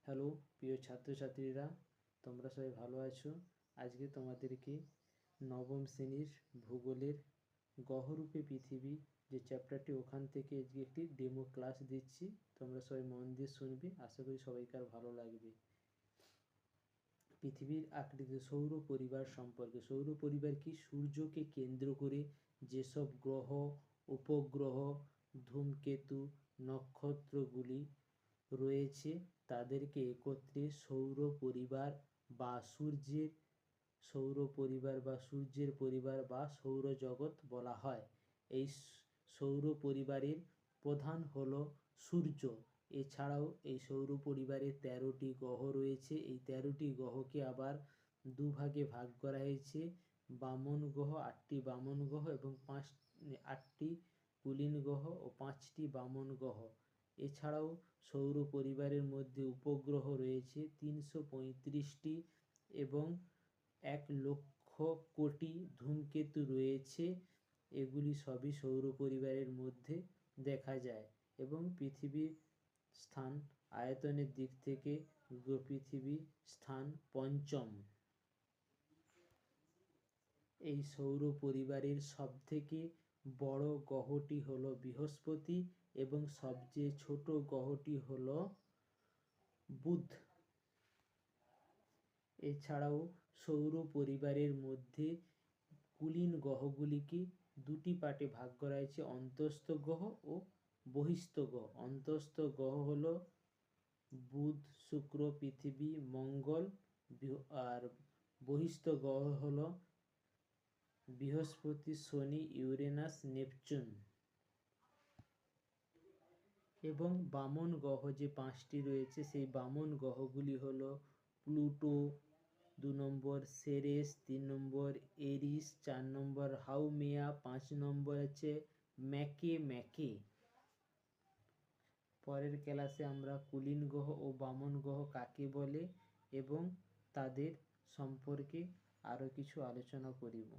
Hello প্রিয় ছাত্রছাত্রীরা, তোমরা সবাই ভালো আছো? আজকে তোমাদেরকে নবম শ্রেণীর ভূগোলের গ্রহরূপে পৃথিবী যে চ্যাপ্টারটি, ওখান থেকে আজকে একটি ডেমো ক্লাস দিচ্ছি। তোমরা সবাই মন দিয়ে শুনবে, আশা করি সবাইকার ভালো লাগবে। পৃথিবীর আকৃতি সৌর পরিবার সম্পর্কে। সৌর পরিবার কি? সূর্যকে কেন্দ্র করে যেসব গ্রহ, উপগ্রহ, ধূমকেতু, নক্ষত্রগুলি রয়েছে তাদেরকে একত্রে সৌর পরিবার বা সূর্যের পরিবার বা সৌরজগৎ বলা হয়। এই সৌর পরিবারের প্রধান হলো সূর্য। এছাড়াও এই সৌর পরিবারে 13টি গ্রহ রয়েছে। এই 13টি গ্রহকে আবার দুভাগে ভাগ করা হয়েছে। বামন গ্রহ, 8টি বামন গ্রহ এবং 8টি কুলীন গ্রহ ও 5টি বামন গ্রহ। এছাড়াও সৌর পরিবারের মধ্যে উপগ্রহ রয়েছে 335টি এবং 1,00,000,000 ধূমকেতু রয়েছে। এগুলি সবই সৌর পরিবারের মধ্যে দেখা যায়। এবং পৃথিবীর স্থান আয়তনের দিক থেকে পৃথিবীর স্থান 5ম। এই সৌর পরিবারের সবথেকে বড় গ্রহটি হলো বৃহস্পতি এবং সবচেয়ে ছোট গ্রহটি হলো বুধ। এছাড়াও সৌর পরিবারের মধ্যে কুলীন গ্রহগুলিকে দুটি পার্টে ভাগ করা হয়েছে: অন্তঃস্থ গ্রহ ও বহিঃস্থ গ্রহ। অন্তঃস্থ গ্রহ হলো বুধ, শুক্র, পৃথিবী, মঙ্গল। আর বহিঃস্থ গ্রহ হলো বৃহস্পতি, শনি, ইউরেনাস, নেপচুন। এবং বামন গ্রহ যে 5টি রয়েছে, সেই বামন গ্রহগুলি হলো প্লুটো, 2 নম্বর সেরেস, 3 নম্বর এরিস, 4 নম্বর হাউমেয়া, 5 নম্বর হচ্ছে ম্যাকে। পরের ক্লাসে আমরা কুলীন গ্রহ ও বামন গ্রহ কাকে বলে এবং তাদের সম্পর্কে আরও কিছু আলোচনা করিব।